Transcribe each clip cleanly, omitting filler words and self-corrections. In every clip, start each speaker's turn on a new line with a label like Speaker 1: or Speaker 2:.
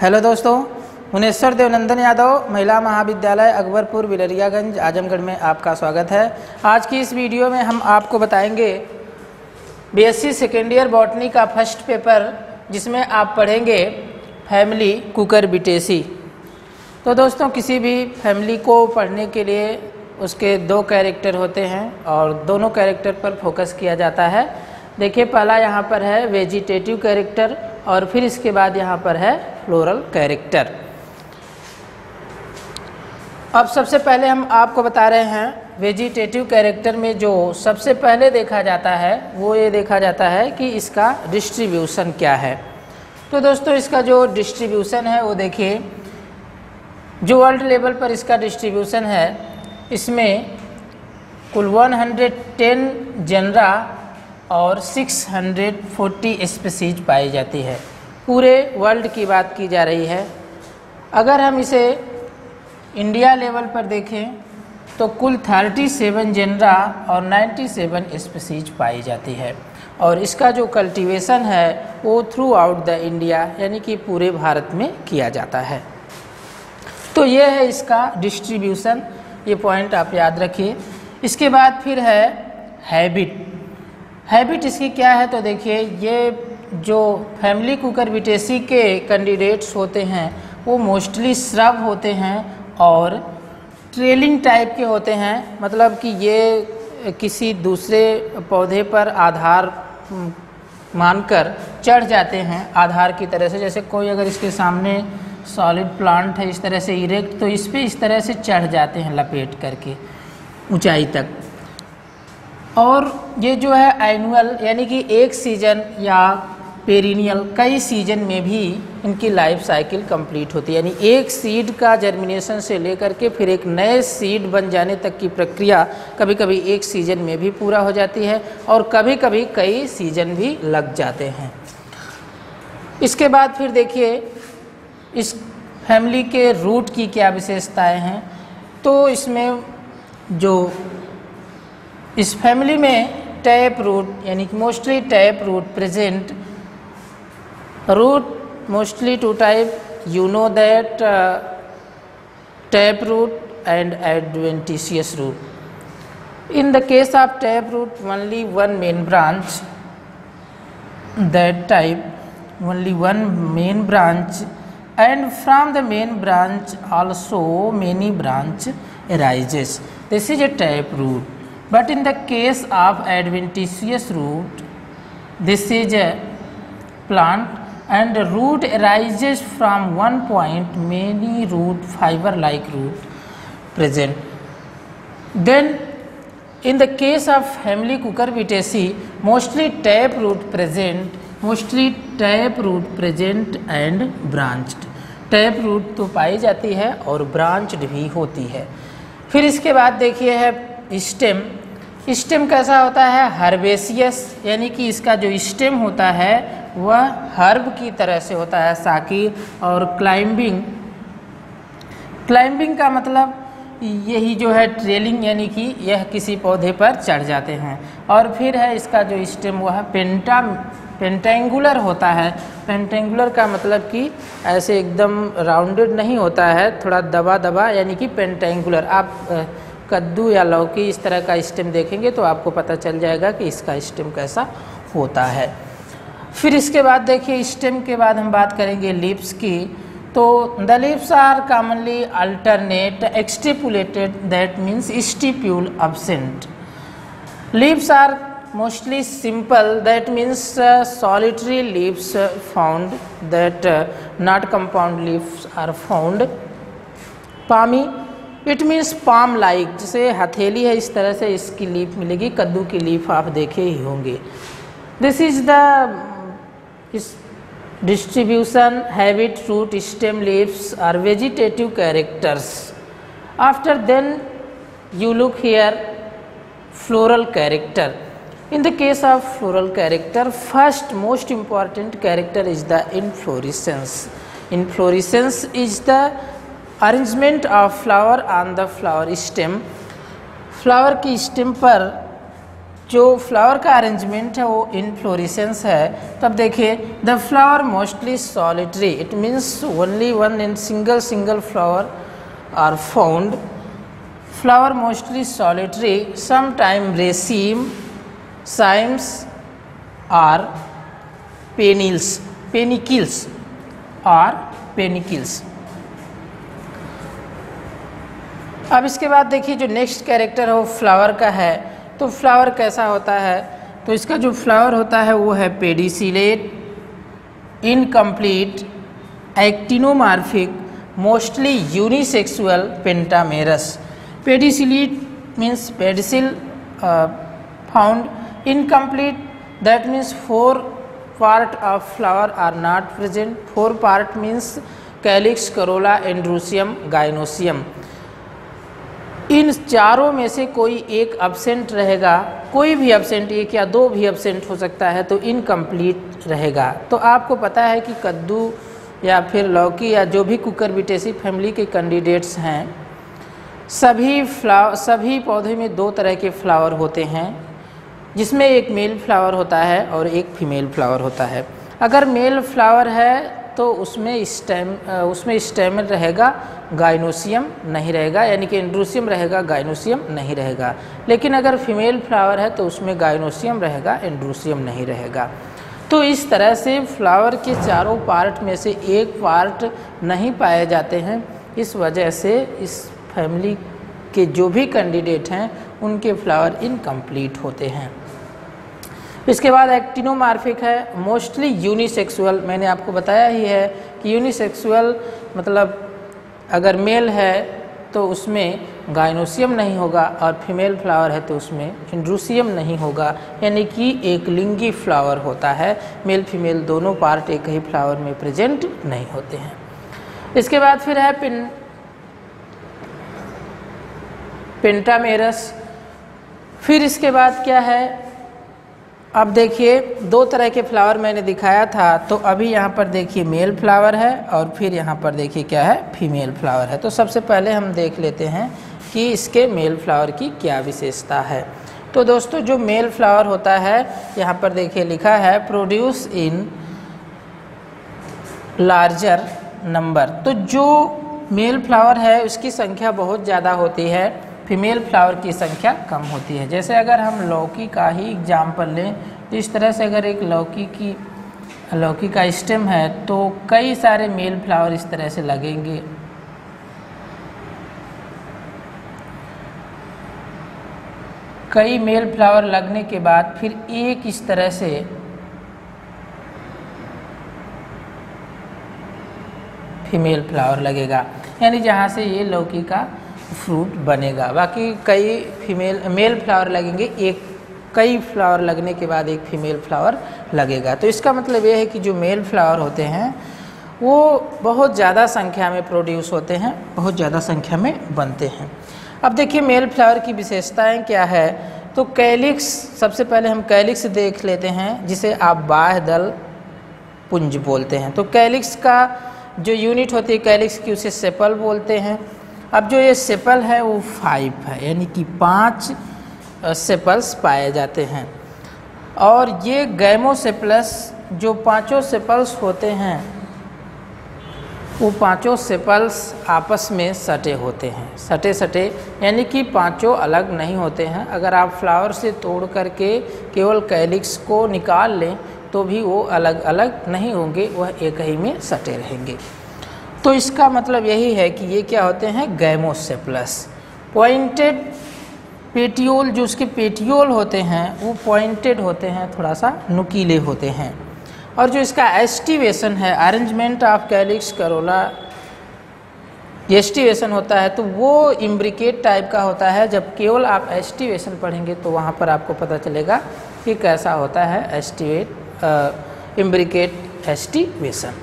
Speaker 1: Hello दोस्तों, मुनेश्वर देवनंदन यादव महिला महाविद्यालय अकबरपुर बिलरियागंज आजमगढ़ में आपका स्वागत है। आज की इस वीडियो में हम आपको बताएंगे बीएससी सेकेंड ईयर बॉटनी का फर्स्ट पेपर, जिसमें आप पढ़ेंगे फैमिली कुकुरबिटेसी। तो दोस्तों, किसी भी फैमिली को पढ़ने के लिए उसके दो कैरेक्टर होते हैं और दोनों कैरेक्टर पर फोकस किया जाता है। देखिए, पहला यहाँ पर है वेजिटेटिव कैरेक्टर और फिर इसके बाद यहाँ पर है फ्लोरल कैरेक्टर। अब सबसे पहले हम आपको बता रहे हैं वेजिटेटिव कैरेक्टर में जो सबसे पहले देखा जाता है वो ये देखा जाता है कि इसका डिस्ट्रीब्यूशन क्या है। तो दोस्तों, इसका जो डिस्ट्रीब्यूशन है वो देखिए, जो वर्ल्ड लेवल पर इसका डिस्ट्रीब्यूशन है, इसमें कुल 110 जेनरा और 640 स्पीसीज पाई जाती है। पूरे वर्ल्ड की बात की जा रही है। अगर हम इसे इंडिया लेवल पर देखें तो कुल 37 जेनरा और 97 स्पीसीज पाई जाती है और इसका जो कल्टीवेशन है वो थ्रू आउट द इंडिया यानी कि पूरे भारत में किया जाता है। तो ये है इसका डिस्ट्रीब्यूशन, ये पॉइंट आप याद रखिए। इसके बाद फिर है हैबिट। हैबिट इसकी क्या है, तो देखिए, ये जो फैमिली कुकुरबिटेसी के कैंडिडेट्स होते हैं वो मोस्टली श्रब होते हैं और ट्रेलिंग टाइप के होते हैं। मतलब कि ये किसी दूसरे पौधे पर आधार मानकर चढ़ जाते हैं आधार की तरह से। जैसे कोई अगर इसके सामने सॉलिड प्लांट है इस तरह से इरेक्ट, तो इस पे इस तरह से चढ़ जाते हैं लपेट करके ऊंचाई तक। और ये जो है एनुअल यानी कि एक सीजन या पेरिनियल कई सीजन में भी इनकी लाइफ साइकिल कंप्लीट होती है। यानी एक सीड का जर्मिनेशन से लेकर के फिर एक नए सीड बन जाने तक की प्रक्रिया कभी कभी एक सीजन में भी पूरा हो जाती है और कभी कभी कई सीजन भी लग जाते हैं। इसके बाद फिर देखिए, इस फैमिली के रूट की क्या विशेषताएं हैं। तो इसमें जो इस फैमिली में टैप रूट यानी कि mostly tap root present. Root mostly two type, you know that taproot and adventitious root. In the case of taproot, only one main branch, that type only one main branch, and from the main branch also many branch arises. This is a taproot. But in the case of adventitious root, this is a plant and the root arises from one point, many root fiber like root present. Then in the case of family cucurbitaceae, mostly tap root present and branched. Tap root तो पाई जाती है और branched भी होती है। फिर इसके बाद देखिए है स्टेम। स्टेम कैसा होता है, हर्बेसियस, यानी कि इसका जो स्टेम होता है वह हर्ब की तरह से होता है, साकी। और क्लाइंबिंग का मतलब यही जो है ट्रेलिंग, यानी कि यह किसी पौधे पर चढ़ जाते हैं। और फिर है इसका जो स्टेम वह पेंटेंगुलर होता है। पेंटेंगुलर का मतलब कि ऐसे एकदम राउंडेड नहीं होता है, थोड़ा दबा दबा, यानी कि पेंटेंगुलर। आप कद्दू या लौकी इस तरह का स्टेम देखेंगे तो आपको पता चल जाएगा कि इसका स्टेम कैसा होता है। फिर इसके बाद देखिए, स्टेम के बाद हम बात करेंगे लीव्स की। तो the leaves are commonly alternate exstipulated, that means stipule absent. Leaves are mostly simple, that means solitary leaves found, that not compound leaves are found. Palmy, it means palm like, जैसे हथेली है इस तरह से इसकी leaf मिलेगी। कद्दू की लीफ आप देखे ही होंगे। This is the distribution, habit, root, stem, leaves are vegetative characters. After then you look here floral character. In the case of floral character, first most important character is the inflorescence. Inflorescence is the arrangement of flower on the flower stem. Flower की stem पर जो flower का arrangement है वो inflorescence है। तब देखिए the flower mostly solitary, it means only one in single flower are found. Flower mostly solitary, sometime raceme, cymes are panicles और पेनिकिल्स। अब इसके बाद देखिए जो नेक्स्ट कैरेक्टर है वो फ्लावर का है। तो फ्लावर कैसा होता है, तो इसका जो फ्लावर होता है वो है pedicellate, incomplete, actinomorphic, mostly unisexual, pentamerous. Pedicellate means pedicel found, incomplete that means 4 part of flower are not present, 4 part means calyx, corolla, androecium, gynoecium. इन चारों में से कोई एक अब्सेंट रहेगा, कोई भी अब्सेंट, एक या दो भी अब्सेंट हो सकता है, तो इनकम्प्लीट रहेगा। तो आपको पता है कि कद्दू या फिर लौकी या जो भी कुकुरबिटेसी फैमिली के कैंडिडेट्स हैं, सभी पौधे में 2 तरह के फ्लावर होते हैं, जिसमें एक मेल फ्लावर होता है और एक फीमेल फ्लावर होता है। अगर मेल फ्लावर है तो उसमें स्टेमन रहेगा, गाइनोसियम नहीं रहेगा, यानी कि एंड्रोसियम रहेगा, गाइनोसियम नहीं रहेगा। लेकिन अगर फीमेल फ्लावर है तो उसमें गाइनोसियम रहेगा, एंड्रोसियम नहीं रहेगा। तो इस तरह से फ्लावर के चारों पार्ट में से एक पार्ट नहीं पाए जाते हैं। इस वजह से इस फैमिली के जो भी कैंडिडेट हैं उनके फ्लावर इनकम्प्लीट होते हैं। इसके बाद एक्टिनोमार्फिक है, मोस्टली यूनिसेक्सुअल। मैंने आपको बताया ही है कि यूनिसेक्सुअल मतलब अगर मेल है तो उसमें गाइनोसियम नहीं होगा और फीमेल फ्लावर है तो उसमें एंड्रोसियम नहीं होगा, यानी कि एक लिंगी फ्लावर होता है। मेल फीमेल दोनों पार्ट एक ही फ्लावर में प्रेजेंट नहीं होते हैं। इसके बाद फिर है पेंटामेरस। फिर इसके बाद क्या है, अब देखिए 2 तरह के फ्लावर मैंने दिखाया था, तो अभी यहाँ पर देखिए मेल फ्लावर है और फिर यहाँ पर देखिए क्या है, फीमेल फ्लावर है। तो सबसे पहले हम देख लेते हैं कि इसके मेल फ्लावर की क्या विशेषता है। तो दोस्तों जो मेल फ्लावर होता है, यहाँ पर देखिए लिखा है प्रोड्यूस इन लार्जर नंबर। तो जो मेल फ्लावर है उसकी संख्या बहुत ज़्यादा होती है, फीमेल फ्लावर की संख्या कम होती है। जैसे अगर हम लौकी का ही एग्जाम्पल लें तो इस तरह से अगर एक लौकी का स्टेम है तो कई सारे मेल फ्लावर इस तरह से लगेंगे। कई मेल फ्लावर लगने के बाद फिर एक इस तरह से फीमेल फ्लावर लगेगा, यानी जहाँ से ये लौकी का फ्रूट बनेगा। बाकी कई मेल फ्लावर लगेंगे, कई फ्लावर लगने के बाद एक फीमेल फ्लावर लगेगा। तो इसका मतलब ये है कि जो मेल फ्लावर होते हैं वो बहुत ज़्यादा संख्या में प्रोड्यूस होते हैं, बहुत ज़्यादा संख्या में बनते हैं। अब देखिए मेल फ्लावर की विशेषताएं क्या है। तो कैलिक्स, सबसे पहले हम कैलिक्स देख लेते हैं, जिसे आप बाह्य दल पुंज बोलते हैं। तो कैलिक्स का जो यूनिट होती है कैलिक्स की, उसे सेपल बोलते हैं। अब जो ये सेपल है वो 5 है, यानी कि 5 सेपल्स पाए जाते हैं। और ये गैमोसेपलस, जो 5 सेपल्स होते हैं वो 5 सेपल्स आपस में सटे होते हैं, सटे यानी कि 5 अलग नहीं होते हैं। अगर आप फ्लावर से तोड़ करके केवल कैलिक्स को निकाल लें तो भी वो अलग अलग नहीं होंगे, वह एक ही में सटे रहेंगे। तो इसका मतलब यही है कि ये क्या होते हैं, गैमोसेपलस। पॉइंटेड पेटियोल, जो उसके पेटियोल होते हैं वो पॉइंटेड होते हैं, थोड़ा सा नुकीले होते हैं। और जो इसका एस्टिवेशन है, arrangement of calyx Corolla, aestivation होता है तो वो इम्ब्रिकेट टाइप का होता है। जब केवल आप एस्टिवेशन पढ़ेंगे तो वहाँ पर आपको पता चलेगा कि कैसा होता है इम्ब्रिकेट एस्टिवेशन।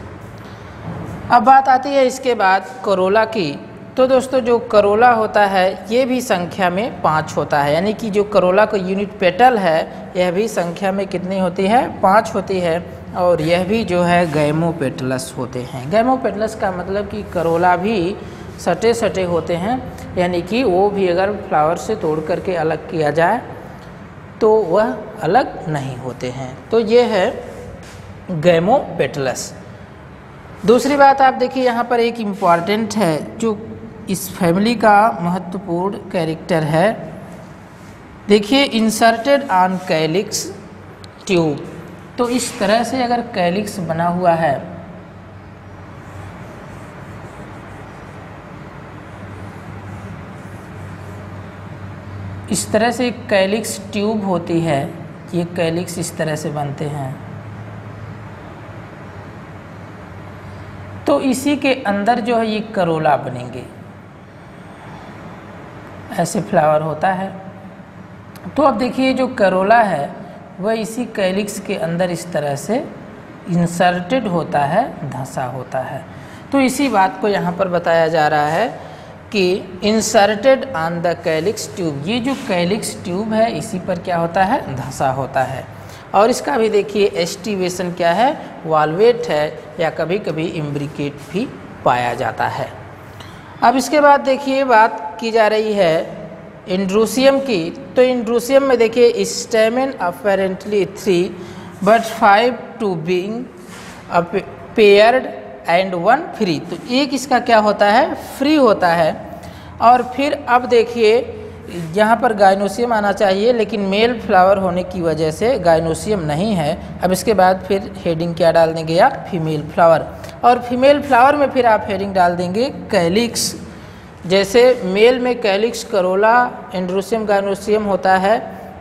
Speaker 1: अब बात आती है इसके बाद करोला की। तो दोस्तों जो करोला होता है ये भी संख्या में 5 होता है, यानी कि जो करोला का यूनिट पेटल है यह भी संख्या में कितनी होती है, 5 होती है। और यह भी जो है गैमोपेटलस होते हैं। गैमोपेटलस का मतलब कि करोला भी सटे होते हैं, यानी कि वो भी अगर फ्लावर से तोड़ करके अलग किया जाए तो वह अलग नहीं होते हैं। तो ये है गैमोपेटलस। दूसरी बात आप देखिए यहाँ पर एक इम्पॉर्टेंट है जो इस फैमिली का महत्वपूर्ण कैरेक्टर है। देखिए इंसर्टेड ऑन कैलिक्स ट्यूब। तो इस तरह से अगर कैलिक्स बना हुआ है इस तरह से एक कैलिक्स ट्यूब होती है, ये कैलिक्स इस तरह से बनते हैं, तो इसी के अंदर जो है ये करोला बनेंगे, ऐसे फ्लावर होता है। तो अब देखिए जो करोला है वह इसी कैलिक्स के अंदर इस तरह से इंसर्टेड होता है, धंसा होता है। तो इसी बात को यहाँ पर बताया जा रहा है कि inserted on the calyx tube, ये जो कैलिक्स ट्यूब है इसी पर क्या होता है, धंसा होता है। और इसका भी देखिए एस्टिवेशन क्या है, वाल्वेट है या कभी कभी इम्ब्रिकेट भी पाया जाता है। अब इसके बाद देखिए बात की जा रही है इंड्रूसियम की। तो इंड्रूसियम में देखिए stamen apparently 3 but 5 two being paired and 1 फ्री। तो एक इसका क्या होता है, फ्री होता है। और फिर अब देखिए यहाँ पर गाइनोसियम आना चाहिए, लेकिन मेल फ्लावर होने की वजह से गाइनोसियम नहीं है। अब इसके बाद फिर हेडिंग क्या डाल देंगे आप, फीमेल फ्लावर। और फीमेल फ्लावर में फिर आप हेडिंग डाल देंगे कैलिक्स। जैसे मेल में कैलिक्स करोला एंड्रूसियम गाइनोसियम होता है,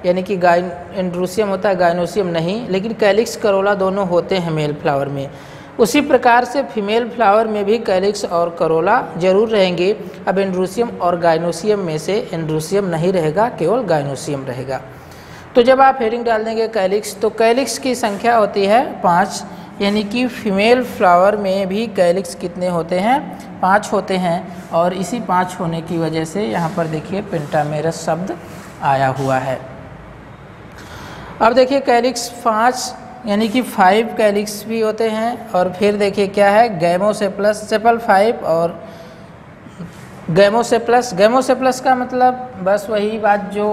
Speaker 1: यानी कि एंड्रूसियम होता है गाइनोसियम नहीं, लेकिन कैलिक्स करोला दोनों होते हैं मेल फ्लावर में। उसी प्रकार से फीमेल फ्लावर में भी कैलिक्स और करोला जरूर रहेंगे। अब एंड्रूसियम और गाइनोसियम में से एंड्रूसियम नहीं रहेगा, केवल गाइनोसियम रहेगा। तो जब आप हेडिंग डाल देंगे कैलिक्स, तो कैलिक्स की संख्या होती है 5, यानी कि फीमेल फ्लावर में भी कैलिक्स कितने होते हैं, 5 होते हैं। और इसी 5 होने की वजह से यहाँ पर देखिए पेंटामेरस शब्द आया हुआ है। अब देखिए कैलिक्स 5 यानी कि 5 कैलिक्स भी होते हैं। और फिर देखिए क्या है, गैमोसेप्लस, सेपल 5 और गैमोसेप्लस। गैमोसेप्लस का मतलब बस वही बात जो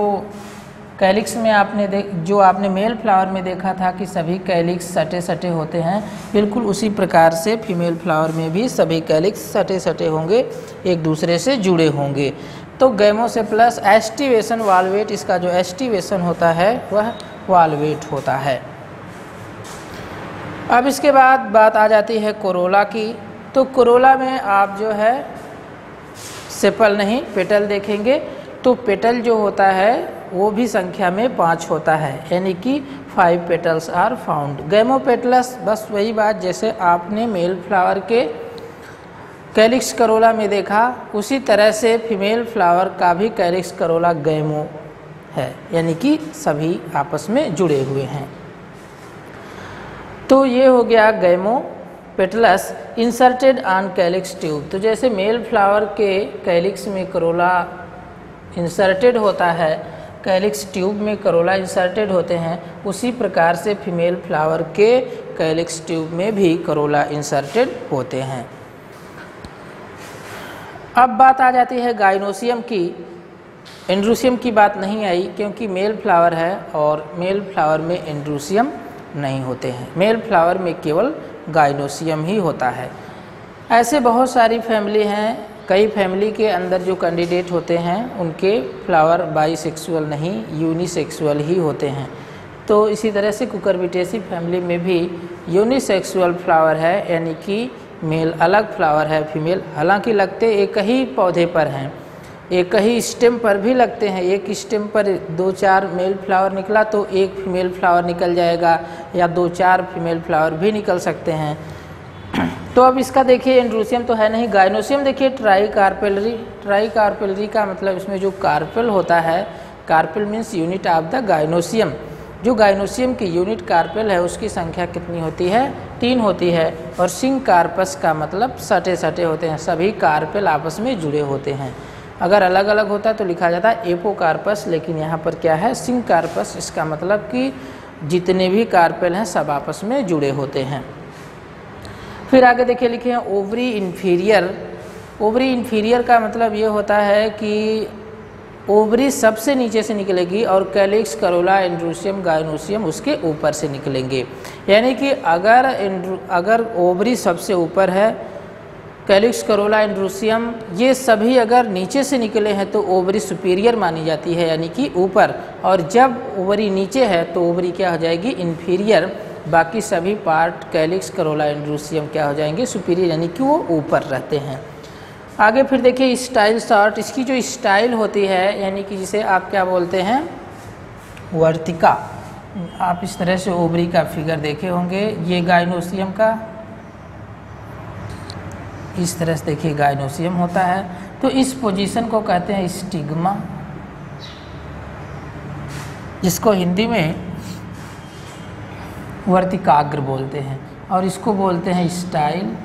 Speaker 1: कैलिक्स में आपने मेल फ्लावर में देखा था कि सभी कैलिक्स सटे सटे होते हैं, बिल्कुल उसी प्रकार से फीमेल फ्लावर में भी सभी कैलिक्स सटे सटे होंगे, एक दूसरे से जुड़े होंगे। तो गैमोसेप्लस एस्टिवेशन वाल्वेट, इसका जो एस्टिवेशन होता है वह वाल्वेट होता है। अब इसके बाद बात आ जाती है कोरोला की। तो कोरोला में आप जो है सेपल नहीं पेटल देखेंगे। तो पेटल जो होता है वो भी संख्या में 5 होता है, यानी कि 5 पेटल्स आर फाउंड। गैमोपेटलस बस वही बात जैसे आपने मेल फ्लावर के कैलिक्स करोला में देखा, उसी तरह से फीमेल फ्लावर का भी कैलिक्स करोला गैमो है, यानी कि सभी आपस में जुड़े हुए हैं। तो ये हो गया gamopetalous inserted on calyx tube. तो जैसे मेल फ्लावर के कैलिक्स में करोला इंसर्टेड होता है, कैलिक्स ट्यूब में करोला इंसर्टेड होते हैं, उसी प्रकार से फीमेल फ्लावर के कैलिक्स ट्यूब में भी करोला इंसर्टेड होते हैं। अब बात आ जाती है गाइनोसियम की। एंड्रूसियम की बात नहीं आई क्योंकि मेल फ्लावर है और मेल फ्लावर में एंड्रूसियम नहीं होते हैं, मेल फ्लावर में केवल गाइनोसियम ही होता है। ऐसे बहुत सारी फैमिली हैं, कई फैमिली के अंदर जो कैंडिडेट होते हैं उनके फ्लावर बाईसेक्सुअल नहीं यूनिसेक्सुअल ही होते हैं। तो इसी तरह से कुकुरबिटेसी फैमिली में भी यूनिसेक्सुअल फ्लावर है, यानी कि मेल अलग फ्लावर है, फीमेल हालांकि लगते एक ही पौधे पर हैं, एक ही स्टेम पर भी लगते हैं। एक स्टेम पर 2-4 मेल फ्लावर निकला तो एक फीमेल फ्लावर निकल जाएगा, या 2-4 फीमेल फ्लावर भी निकल सकते हैं। तो अब इसका देखिए एंड्रूसियम तो है नहीं। गाइनोसियम देखिए ट्राई कार्पेलरी का मतलब इसमें जो कार्पेल होता है, carpel means unit of the gynoecium. जो गाइनोसियम की यूनिट कार्पेल है उसकी संख्या कितनी होती है, 3 होती है। और सिंग कार्पस का मतलब सटे सटे होते हैं, सभी कार्पेल आपस में जुड़े होते हैं। अगर अलग अलग होता तो लिखा जाता है एपोकार्पस, लेकिन यहाँ पर क्या है सिंग कार्पस। इसका मतलब कि जितने भी कार्पेल हैं सब आपस में जुड़े होते हैं। फिर आगे देखिए लिखे हैं ओवरी इन्फीरियर। ओवरी इन्फीरियर का मतलब ये होता है कि ओवरी सबसे नीचे से निकलेगी और कैलिक्स, करोला, एंड्रोसियम, गायनोसियम उसके ऊपर से निकलेंगे। यानी कि अगर ओवरी सबसे ऊपर है, कैलिक्स, करोला, एंड्रोसियम ये सभी अगर नीचे से निकले हैं तो ओवरी सुपीरियर मानी जाती है, यानी कि ऊपर। और जब ओवरी नीचे है तो ओवरी क्या हो जाएगी, इन्फीरियर। बाकी सभी पार्ट कैलिक्स, करोला, एंड्रोसियम क्या हो जाएंगे, सुपीरियर, यानी कि वो ऊपर रहते हैं। आगे फिर देखिए स्टाइल शॉर्ट। इसकी जो स्टाइल होती है यानी कि जिसे आप क्या बोलते हैं, वर्तिका। आप इस तरह से ओवरी का फिगर देखे होंगे, ये गायनोसियम का इस तरह से देखिए गायनोसियम होता है। तो इस पोजीशन को कहते हैं स्टिग्मा, जिसको हिंदी में वर्तिकाग्र बोलते हैं, और इसको बोलते हैं स्टाइल,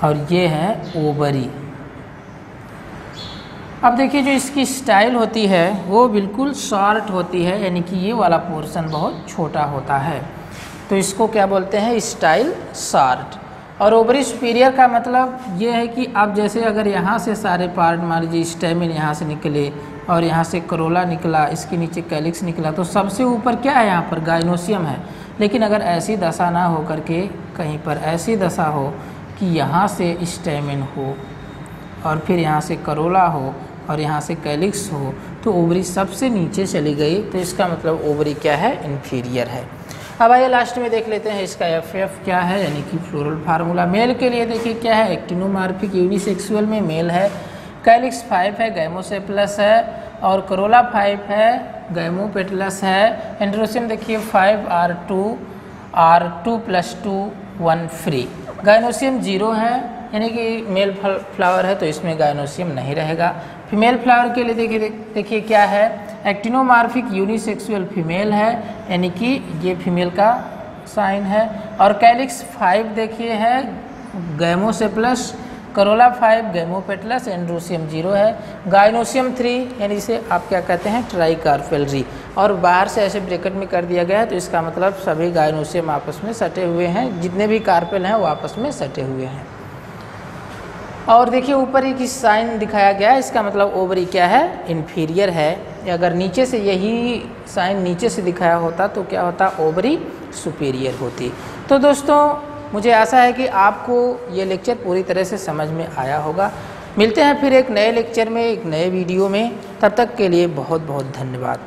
Speaker 1: और ये है ओवरी। अब देखिए जो इसकी स्टाइल होती है वो बिल्कुल शॉर्ट होती है, यानी कि ये वाला पोर्शन बहुत छोटा होता है, तो इसको क्या बोलते हैं, स्टाइल शॉर्ट। और ओवरी सुपीरियर का मतलब ये है कि अब जैसे अगर यहाँ से सारे पार्ट मान लीजिए स्टेमिन यहाँ से निकले और यहाँ से करोला निकला, इसके नीचे कैलिक्स निकला, तो सबसे ऊपर क्या है, यहाँ पर गायनोसियम है। लेकिन अगर ऐसी दशा ना हो करके कहीं पर ऐसी दशा हो कि यहाँ से स्टेमिन हो और फिर यहाँ से करोला हो और यहाँ से कैलिक्स हो, तो ओवरी सबसे नीचे चली गई, तो इसका मतलब ओवरी क्या है, इन्फीरियर है। अब आइए लास्ट में देख लेते हैं इसका एफ क्या है, यानी कि फ्लोरल फार्मूला। मेल के लिए देखिए क्या है, एक्टिनोमॉर्फिक यूनिसेक्सुअल में मेल है, कैलिक्स 5 है, गैमोसेप्लस है, और करोला 5 है, गैमोपेटलस है। एंड्रोसियम देखिए 5R2 R2 + 2 1 फ्री। गायनोसियम 0 है, यानी कि मेल फ्लावर है तो इसमें गायनोसियम नहीं रहेगा। फीमेल फ्लावर के लिए देखिए क्या है, एक्टिनोमॉर्फिक यूनिसेक्सुअल फीमेल है, यानी कि ये फीमेल का साइन है। और कैलिक्स 5 देखिए है गैमोसेप्लस, करोला 5 गैमोपेटलस, एंड्रोसियम 0 है। गायनोसियम 3 यानी इसे आप क्या कहते हैं, ट्राइकार्पेलरी, और बाहर से ऐसे ब्रैकेट में कर दिया गया है, तो इसका मतलब सभी गायनोसियम आपस में सटे हुए हैं, जितने भी कार्पेल हैं वो आपस में सटे हुए हैं। और देखिए ऊपर एक साइन दिखाया गया है, इसका मतलब ओवरी क्या है, इन्फीरियर है। अगर नीचे से यही साइन नीचे से दिखाया होता तो क्या होता, ओवरी सुपीरियर होती। तो दोस्तों मुझे आशा है कि आपको ये लेक्चर पूरी तरह से समझ में आया होगा। मिलते हैं फिर एक नए लेक्चर में, एक नए वीडियो में, तब तक के लिए बहुत बहुत धन्यवाद।